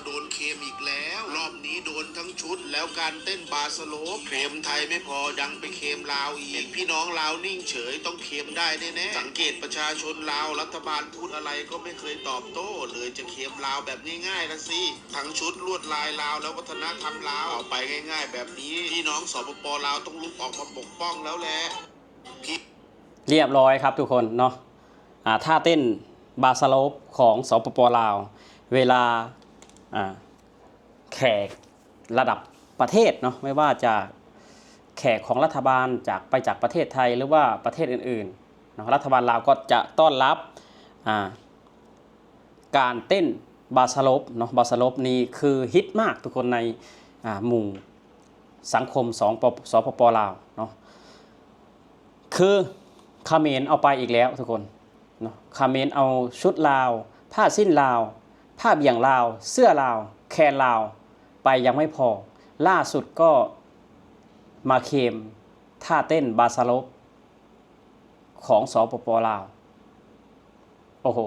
โดนเคมอีกแล้วรอบนี้โดนทั้งชุดแล้วการเต้นบาสโลปเคมไทยไม่พอยังไปเคมลาวอีกเห็นพี่น้องลาวนิ่งเฉยต้องเคมได้แน่ๆสังเกตประชาชนลาวรัฐบาลพูดอะไรก็ไม่เคยตอบโต้เลยจะเคมลาวแบบง่ายๆนะสิทั้งชุดลวดลายลาวแล้ววัฒนธรรมลาวเอาไปง่ายๆแบบนี้พี่น้องสปปลาวต้องลุกออกมาปกป้องแล้วแหละเรียบร้อยครับทุกคนเนาะท่าเต้นบาสโลปของสปปลาวเวลาแขกระดับประเทศเนาะไม่ว่าจะแขกของรัฐบาลจากประเทศไทยหรือว่าประเทศอื่นๆเนาะรัฐบาลลาวก็จะต้อนรับการเต้นบาสโลปเนาะบาสโลปนี้คือฮิตมากทุกคนในหมู่สังคมสปปลาวเนาะคือเขมรเอาไปอีกแล้วทุกคนเนาะเขมรเอาชุดลาวผ้าสิ้นลาวผ้าเบี่ยงลาวเสื้อลาวแคนลาวไปยังไม่พอล่าสุดก็มาเคมท่าเต้นบาสโลปของสปปลาวโอ้โห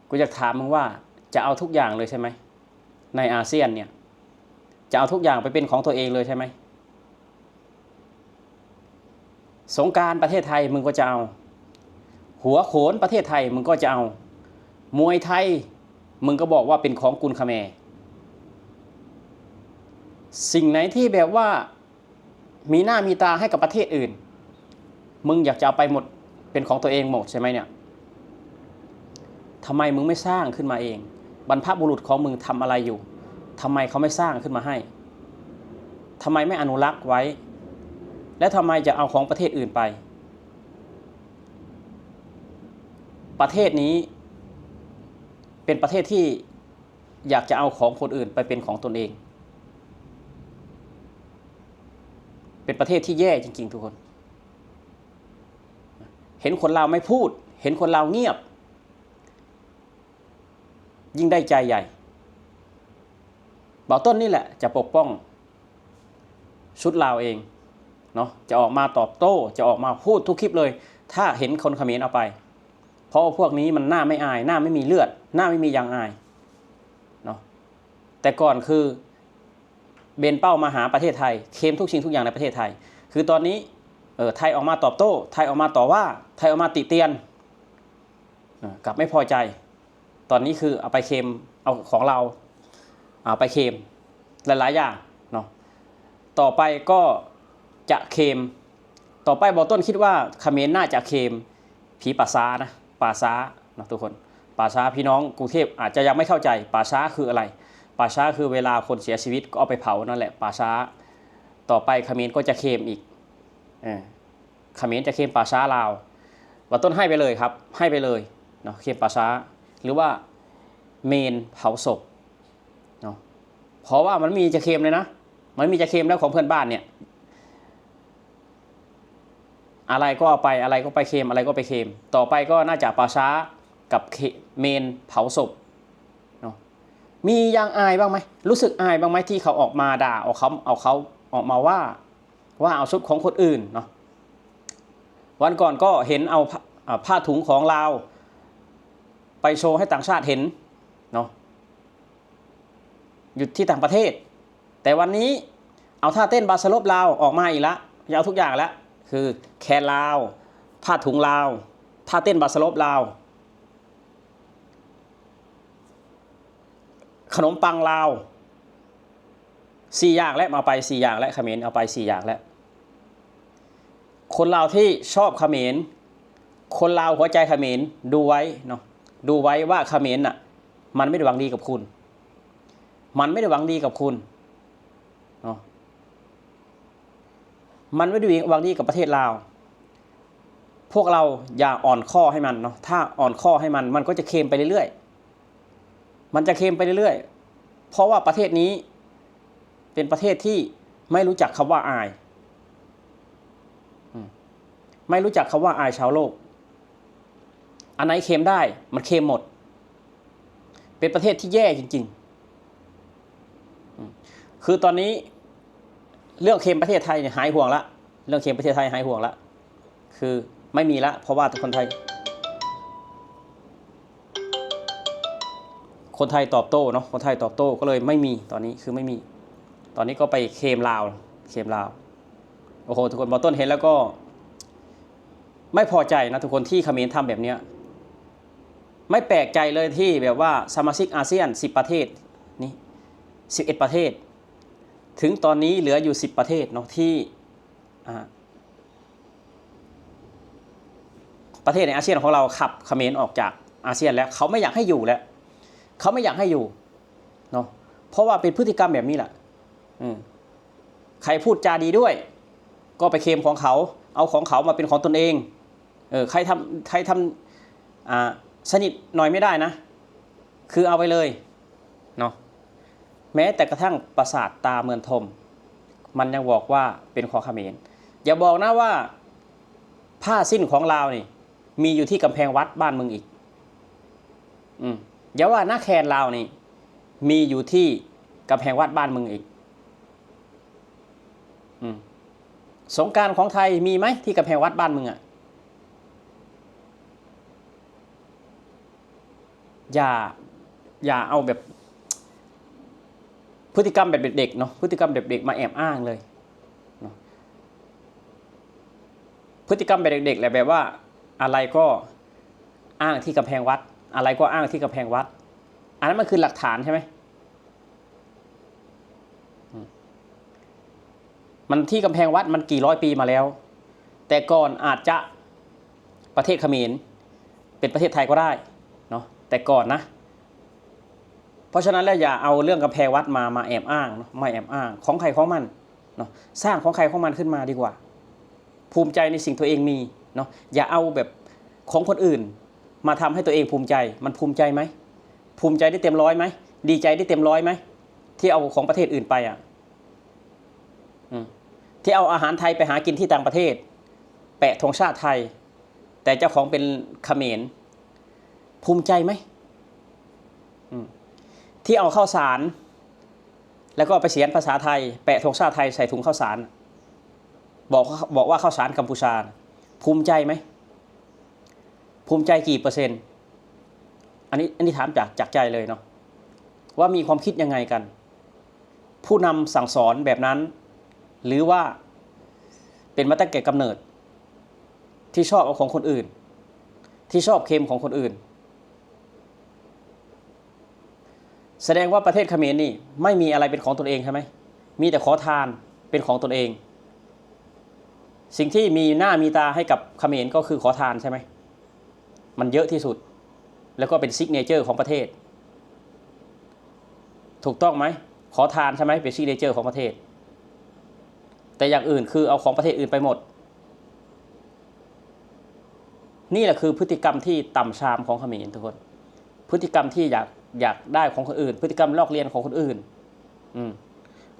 กูอยากถามมึงว่าจะเอาทุกอย่างเลยใช่ไหมในอาเซียนเนี่ยจะเอาทุกอย่างไปเป็นของตัวเองเลยใช่ไหมสงกรานต์ประเทศไทยมึงก็จะเอาหัวโขนประเทศไทยมึงก็จะเอามวยไทยมึงก็บอกว่าเป็นของกุลคแมร์สิ่งไหนที่แบบว่ามีหน้ามีตาให้กับประเทศอื่นมึงอยากจะเอาไปหมดเป็นของตัวเองหมดใช่ไหมเนี่ยทำไมมึงไม่สร้างขึ้นมาเองบรรพบุรุษของมึงทำอะไรอยู่ทำไมเขาไม่สร้างขึ้นมาให้ทำไมไม่อนุรักษ์ไว้และทำไมจะเอาของประเทศอื่นไปประเทศนี้เป็นประเทศที่อยากจะเอาของคนอื่นไปเป็นของตนเองเป็นประเทศที่แย่จริงๆทุกคนเห็นคนลาวไม่พูดเห็นคนลาวเงียบยิ่งได้ใจใหญ่บ่าวต้นนี่แหละจะปกป้องชุดลาวเองเนาะจะออกมาตอบโต้จะออกมาพูดทุกคลิปเลยถ้าเห็นคนเขมรเอาไปเพราะพวกนี้มันหน้าไม่อายหน้าไม่มีเลือดหน้าไม่มียางอายเนาะแต่ก่อนคือเบนเป้ามาหาประเทศไทยเคมทุกสิ่งทุกอย่างในประเทศไทยคือตอนนี้ไทยออกมาตอบโต้ไทยออกมาต่อว่าไทยออกมาติเตียนกลับไม่พอใจตอนนี้คือเอาไปเคมเอาของเราเอาไปเคมหลายๆอย่างเนาะต่อไปก็จะเคมต่อไปบ่าวต้นคิดว่าเขมรน่าจะเคมผีป่าช้านะป่าช้านะทุกคนป่าช้าพี่น้องกรุงเทพอาจจะยังไม่เข้าใจป่าช้าคืออะไรป่าช้าคือเวลาคนเสียชีวิตก็เอาไปเผานั่นแหละป่าช้าต่อไปเขมรก็จะเคมอีกเขมรจะเคมป่าช้าลาวบ่าวต้นให้ไปเลยครับให้ไปเลยเนาะเคมป่าช้าหรือว่าเมนเผาศพเนาะเพราะว่ามันมีจะเคมเลยนะมันมีจะเคมแล้วของเพื่อนบ้านเนี่ยอะไรก็เอาไปอะไรก็ไปเคมอะไรก็ไปเคมต่อไปก็น่าจะป่าช้ากับเมนเผาศพเนาะมียังอายบ้างไหมรู้สึกอายบ้างไหมที่เขาออกมาด่าเอาเขาออกมาว่าเอาชุดของคนอื่นเนาะวันก่อนก็เห็นเอาผ้าถุงของลาวไปโชว์ให้ต่างชาติเห็นเนาะอยู่ที่ต่างประเทศแต่วันนี้เอาท่าเต้นบาสโลปลาวออกมาอีกแล้วจะเอาทุกอย่างแล้วคือแคนลาวผ้าถุงลาวท่าเต้นบาสโลปลาวขนมปังลาว4 อย่างและมาไป4 อย่างและเขมรเอาไป4 อย่างแล้วคนลาวที่ชอบเขมรคนลาวหัวใจเขมรดูไว้เนาะดูไว้ว่าเขมรน่ะมันไม่ได้หวังดีกับคุณมันไม่ได้หวังดีกับคุณเนาะมันไม่ได้หวังดีกับประเทศลาวพวกเราอย่าอ่อนข้อให้มันเนาะถ้าอ่อนข้อให้มันก็จะเค็มไปเรื่อยๆมันจะเค็มไปเรื่อยๆเพราะว่าประเทศนี้เป็นประเทศที่ไม่รู้จักคำว่าอายไม่รู้จักคำว่าอายชาวโลกอันไหนเค็มได้มันเค็มหมดเป็นประเทศที่แย่จริงๆคือตอนนี้เรื่องเค็มประเทศไทยเนี่ยหายห่วงละเรื่องเค็มประเทศไทยหายห่วงละคือไม่มีละเพราะว่าคนไทย คนไทยตอบโต้เนาะคนไทยตอบโต้ก็เลยไม่มีตอนนี้คือไม่มีตอนนี้ก็ไปเคลมลาวโอ้โหทุกคนบอต้นเห็นแล้วก็ไม่พอใจนะทุกคนที่เขมรทำแบบเนี้ยไม่แปลกใจเลยที่แบบว่าสมาชิกอาเซียน10ประเทศนี่11ประเทศถึงตอนนี้เหลืออยู่10ประเทศเนาะที่ประเทศในอาเซียนของเราขับเขมรออกจากอาเซียนแล้วเขาไม่อยากให้อยู่แล้วเขาไม่อยากให้อยู่เนาะเพราะว่าเป็นพฤติกรรมแบบนี้แหละใครพูดจาดีด้วยก็ไปเคลมของเขาเอาของเขามาเป็นของตนเองใครทำสนิทหน่อยไม่ได้นะคือเอาไปเลยเนาะแม้แต่กระทั่งปราสาทตาเมืองทมมันยังบอกว่าเป็นของเขมรอย่าบอกนะว่าผ้าสิ้นของลาวนี่มีอยู่ที่กำแพงวัดบ้านมึงอีกอย่าว่าหน้าแคนลาวนี่มีอยู่ที่กำแพงวัดบ้านมึงอีกสงกรานต์ของไทยมีไหมที่กำแพงวัดบ้านมึงอ่ะอย่าเอาแบบพฤติกรรมแบบเด็กๆเนาะพฤติกรรมแบบเด็กมาแอบอ้างเลยเนาะพฤติกรรมแบบเด็กๆแหละแบบว่าอะไรก็อ้างที่กำแพงวัดอะไรก็อ้างที่กำแพงวัดอันนั้นมันคือหลักฐานใช่ไหมมันที่กำแพงวัดมันกี่ร้อยปีมาแล้วแต่ก่อนอาจจะประเทศเขมรเป็นประเทศไทยก็ได้เนาะแต่ก่อนนะเพราะฉะนั้นแล้วอย่าเอาเรื่องกำแพงวัดมาแอบอ้างเนาะมาแอบอ้างของใครของมันเนาะสร้างของใครของมันขึ้นมาดีกว่าภูมิใจในสิ่งตัวเองมีเนาะอย่าเอาแบบของคนอื่นมาทำให้ตัวเองภูมิใจมันภูมิใจไหมภูมิใจได้เต็มร้อยไหมดีใจได้เต็มร้อยไหมที่เอาของประเทศอื่นไปอ่ะที่เอาอาหารไทยไปหากินที่ต่างประเทศแปะธงชาติไทยแต่เจ้าของเป็นเขมรภูมิใจไหมที่เอาข้าวสารแล้วก็ไปเขียนภาษาไทยแปะธงชาติไทยใส่ถุงข้าวสารบอกว่าข้าวสารกัมพูชาภูมิใจไหมภูมิใจกี่เปอร์เซ็นต์อันนี้ถามจากใจเลยเนาะว่ามีความคิดยังไงกันผู้นำสั่งสอนแบบนั้นหรือว่าเป็นมาตั้งแต่กำเนิดที่ชอบเอาของคนอื่นที่ชอบเคลมของคนอื่นแสดงว่าประเทศเขมรนี่ไม่มีอะไรเป็นของตนเองใช่ไหมมีแต่ขอทานเป็นของตนเองสิ่งที่มีหน้ามีตาให้กับเขมรก็คือขอทานใช่ไหมมันเยอะที่สุดแล้วก็เป็นซิกเนเจอร์ของประเทศถูกต้องไหมขอทานใช่ไหมเป็นซิกเนเจอร์ของประเทศแต่อย่างอื่นคือเอาของประเทศอื่นไปหมดนี่แหละคือพฤติกรรมที่ต่ำทรามของเขมรทุกคนพฤติกรรมที่อยากได้ของคนอื่นพฤติกรรมลอกเลียนของคนอื่น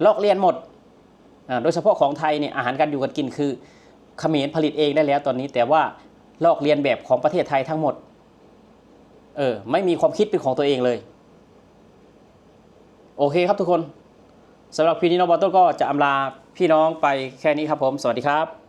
ลอกเลียนหมดโดยเฉพาะของไทยเนี่ยอาหารการอยู่กันกินคือเขมรผลิตเองได้แล้วตอนนี้แต่ว่าลอกเลียนแบบของประเทศไทยทั้งหมดไม่มีความคิดเป็นของตัวเองเลยโอเคครับทุกคนสำหรับพี่น้องบอลต้นก็จะอำลาพี่น้องไปแค่นี้ครับผมสวัสดีครับ